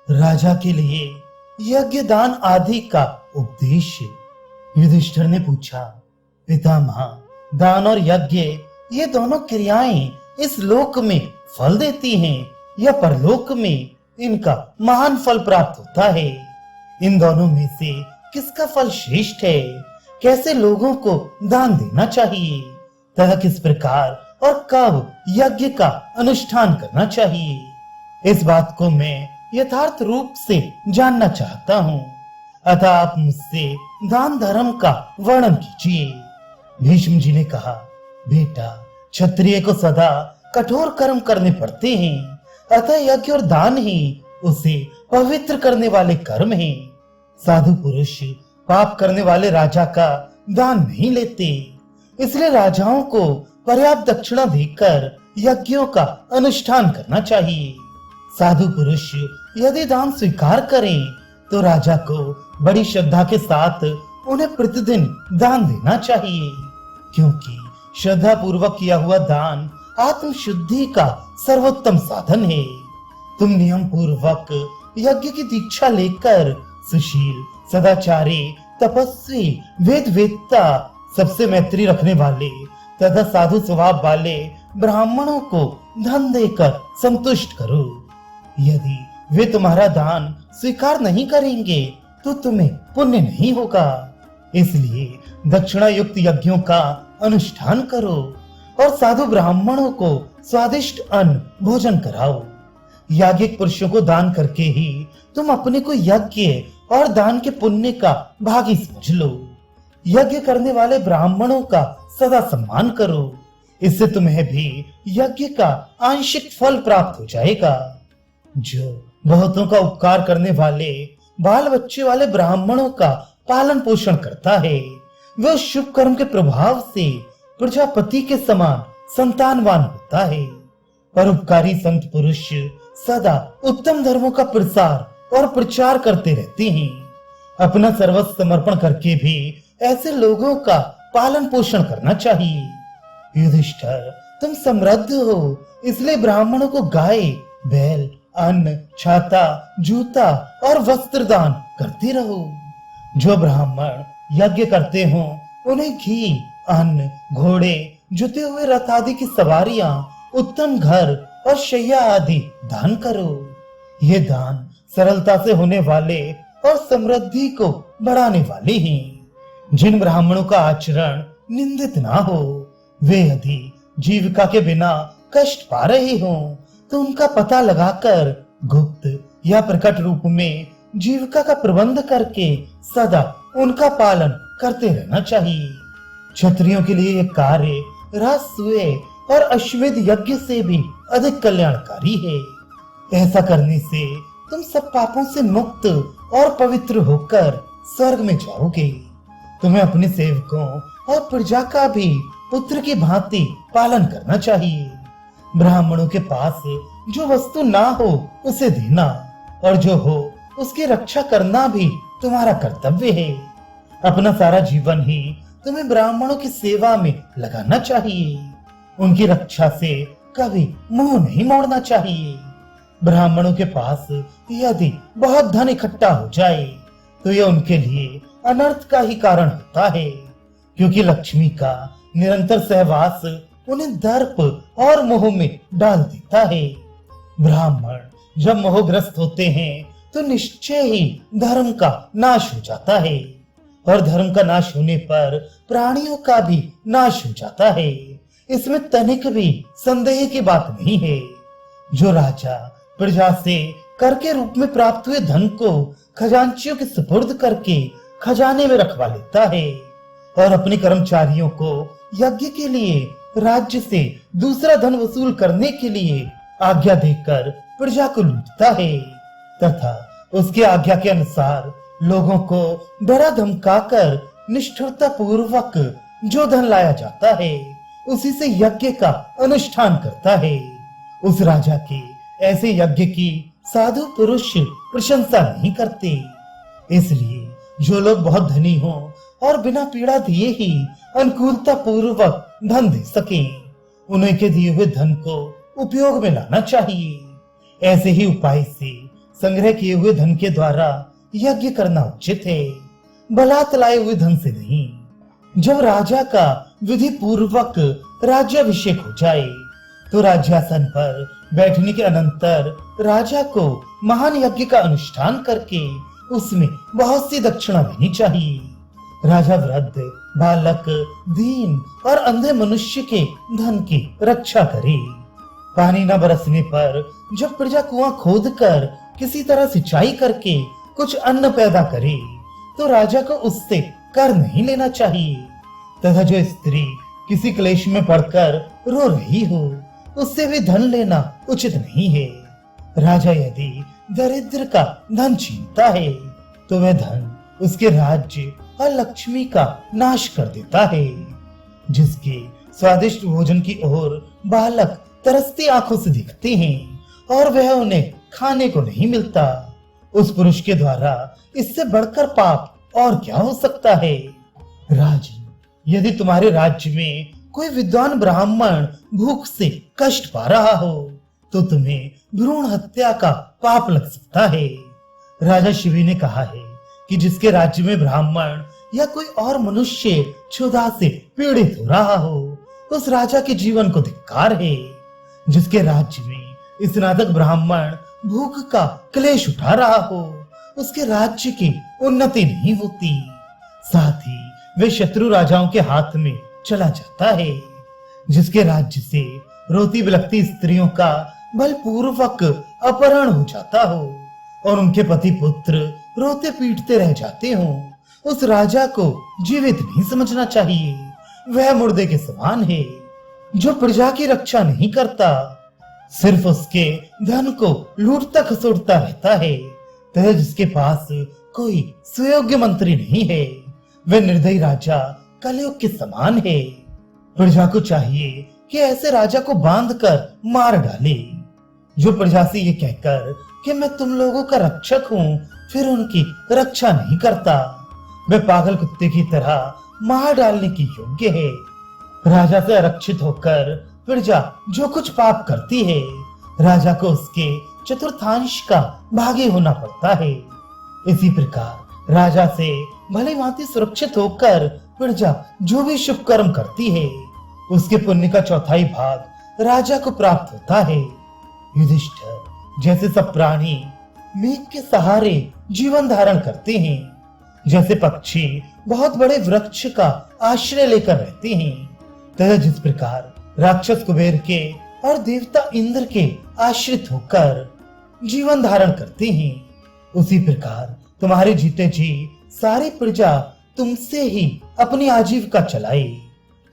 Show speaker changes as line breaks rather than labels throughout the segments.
राजा के लिए यज्ञ दान आदि का उपदेश। युधिष्ठिर ने पूछा, पितामह, दान और यज्ञ ये दोनों क्रियाएं इस लोक में फल देती हैं या परलोक में इनका महान फल प्राप्त होता है? इन दोनों में से किसका फल श्रेष्ठ है? कैसे लोगों को दान देना चाहिए तथा किस प्रकार और कब यज्ञ का अनुष्ठान करना चाहिए? इस बात को मैं यथार्थ रूप से जानना चाहता हूँ, अतः आप मुझसे दान धर्म का वर्णन कीजिए। भीष्म जी ने कहा, बेटा, क्षत्रिय को सदा कठोर कर्म करने पड़ते हैं, अतः यज्ञ और दान ही उसे पवित्र करने वाले कर्म हैं। साधु पुरुष पाप करने वाले राजा का दान नहीं लेते, इसलिए राजाओं को पर्याप्त दक्षिणा देकर यज्ञों का अनुष्ठान करना चाहिए। साधु पुरुष यदि दान स्वीकार करें तो राजा को बड़ी श्रद्धा के साथ उन्हें प्रतिदिन दान देना चाहिए, क्योंकि श्रद्धा पूर्वक किया हुआ दान आत्म शुद्धि का सर्वोत्तम साधन है। तुम नियम पूर्वक यज्ञ की दीक्षा लेकर सुशील, सदाचारी, तपस्वी, वेद वेत्ता, सबसे मैत्री रखने वाले तथा साधु स्वभाव वाले ब्राह्मणों को धन देकर संतुष्ट करो। यदि वे तुम्हारा दान स्वीकार नहीं करेंगे तो तुम्हें पुण्य नहीं होगा, इसलिए दक्षिणा युक्त यज्ञों का अनुष्ठान करो और साधु ब्राह्मणों को स्वादिष्ट अन्न भोजन कराओ। याज्ञिक पुरुषों को दान करके ही तुम अपने को यज्ञ और दान के पुण्य का भागी समझ लो। यज्ञ करने वाले ब्राह्मणों का सदा सम्मान करो, इससे तुम्हें भी यज्ञ का आंशिक फल प्राप्त हो जाएगा। जो बहुतों का उपकार करने वाले बाल बच्चे वाले ब्राह्मणों का पालन पोषण करता है, वह उस शुभ कर्म के प्रभाव से प्रजापति के समान संतानवान होता है। परोपकारी संत पुरुष सदा उत्तम धर्मों का प्रसार और प्रचार करते रहते हैं। अपना सर्वस्व समर्पण करके भी ऐसे लोगों का पालन पोषण करना चाहिए। युधिष्ठिर, तुम समृद्ध हो, इसलिए ब्राह्मणों को गाय, बैल, अन्न, छाता, जूता और वस्त्र दान करते रहो। जो ब्राह्मण यज्ञ करते हो उन्हें घी, अन्न, घोड़े, जुते हुए रथ आदि की सवारियां, उत्तम घर और शैया आदि दान करो। ये दान सरलता से होने वाले और समृद्धि को बढ़ाने वाले हैं। जिन ब्राह्मणों का आचरण निंदित ना हो, वे यदि जीविका के बिना कष्ट पा रहे हो तो उनका पता लगाकर गुप्त या प्रकट रूप में जीविका का प्रबंध करके सदा उनका पालन करते रहना चाहिए। क्षत्रियों के लिए यह कार्य राजसूय और अश्वमेध यज्ञ से भी अधिक कल्याणकारी है। ऐसा करने से तुम सब पापों से मुक्त और पवित्र होकर स्वर्ग में जाओगे। तुम्हें अपने सेवकों और प्रजा का भी पुत्र की भांति पालन करना चाहिए। ब्राह्मणों के पास जो वस्तु ना हो उसे देना और जो हो उसकी रक्षा करना भी तुम्हारा कर्तव्य है। अपना सारा जीवन ही तुम्हें ब्राह्मणों की सेवा में लगाना चाहिए। उनकी रक्षा से कभी मुंह नहीं मोड़ना चाहिए। ब्राह्मणों के पास यदि बहुत धन इकट्ठा हो जाए तो यह उनके लिए अनर्थ का ही कारण होता है, क्योंकि लक्ष्मी का निरंतर सहवास उन्हें दर्प और मोह में डाल देता है। ब्राह्मण जब मोहग्रस्त होते हैं तो निश्चय ही धर्म का नाश हो जाता है, और धर्म का नाश होने पर प्राणियों का भी नाश हो जाता है। इसमें तनिक भी संदेह की बात नहीं है। जो राजा प्रजा से कर के रूप में प्राप्त हुए धन को खजांचियों के सुपुर्द करके खजाने में रखवा लेता है और अपने कर्मचारियों को यज्ञ के लिए राज्य से दूसरा धन वसूल करने के लिए आज्ञा देकर प्रजा को लूटता है, तथा उसकी आज्ञा के अनुसार लोगों को डरा धमकाकर निष्ठुरता पूर्वक जो धन लाया जाता है उसी से यज्ञ का अनुष्ठान करता है। उस राजा के ऐसे यज्ञ की साधु पुरुष प्रशंसा नहीं करते। इसलिए जो लोग बहुत धनी हो और बिना पीड़ा दिए ही अनुकूलता पूर्वक धन दे सके, उन्हें के दिए हुए धन को उपयोग में लाना चाहिए। ऐसे ही उपाय से संग्रह किए हुए धन के द्वारा यज्ञ करना उचित है, बलात् लाए हुए धन से नहीं। जब राजा का विधि पूर्वक राज्याभिषेक हो जाए तो राज्यासन पर बैठने के अनंतर राजा को महान यज्ञ का अनुष्ठान करके उसमें बहुत सी दक्षिणा देनी चाहिए। राजा वृद्ध, बालक, दीन और अंधे मनुष्य के धन की रक्षा करे। पानी न बरसने पर जब प्रजा कुआं खोद कर किसी तरह सिंचाई करके कुछ अन्न पैदा करे तो राजा को उससे कर नहीं लेना चाहिए, तथा जो स्त्री किसी क्लेश में पड़कर रो रही हो उससे भी धन लेना उचित नहीं है। राजा यदि दरिद्र का धन छीनता है तो वह धन उसके राज्य और लक्ष्मी का नाश कर देता है। जिसके स्वादिष्ट भोजन की ओर बालक तरसती आंखों से देखते हैं और वह उन्हें खाने को नहीं मिलता, उस पुरुष के द्वारा इससे बढ़कर पाप और क्या हो सकता है। राजन, यदि तुम्हारे राज्य में कोई विद्वान ब्राह्मण भूख से कष्ट पा रहा हो तो तुम्हें भ्रूण हत्या का पाप लग सकता है। राजा शिवी ने कहा है कि जिसके राज्य में ब्राह्मण या कोई और मनुष्य क्षुधा से पीड़ित हो रहा हो उस राजा के जीवन को धिक्कार है। जिसके राज्य में स्नातक ब्राह्मण भूख का क्लेश उठा रहा हो उसके राज्य की उन्नति नहीं होती, साथ ही वे शत्रु राजाओं के हाथ में चला जाता है। जिसके राज्य से रोती बिलखती स्त्रियों का बलपूर्वक अपहरण हो जाता हो और उनके पति पुत्र रोते पीटते रह जाते हो उस राजा को जीवित नहीं समझना चाहिए, वह मुर्दे के समान है। जो प्रजा की रक्षा नहीं करता, सिर्फ उसके धन को लूटता खसोटता रहता है, तथा जिसके पास कोई सुयोग्य मंत्री नहीं है वह निर्दयी राजा कलयुग के समान है। प्रजा को चाहिए कि ऐसे राजा को बांधकर मार डाले जो प्रजा से ये कहकर कि मैं तुम लोगों का रक्षक हूँ फिर उनकी रक्षा नहीं करता, वह पागल कुत्ते की तरह मार डालने की योग्य है। राजा से आरक्षित होकर प्रजा जो कुछ पाप करती है राजा को उसके चतुर्थांश का भागी होना पड़ता है। इसी प्रकार राजा से भली भांति सुरक्षित होकर प्रजा जो भी शुभ कर्म करती है उसके पुण्य का चौथाई भाग राजा को प्राप्त होता है। युधिष्ठिर, जैसे सब प्राणी मेघ के सहारे जीवन धारण करते हैं, जैसे पक्षी बहुत बड़े वृक्ष का आश्रय लेकर रहते हैं, तथा जिस प्रकार राक्षस कुबेर के और देवता इंद्र के आश्रित होकर जीवन धारण करते हैं, उसी प्रकार तुम्हारे जीते जी सारी प्रजा तुमसे ही अपनी आजीविका चलाए।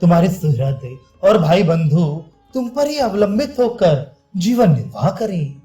तुम्हारे सुहृद और भाई बंधु तुम पर ही अवलंबित होकर जीवन निर्वाह करें।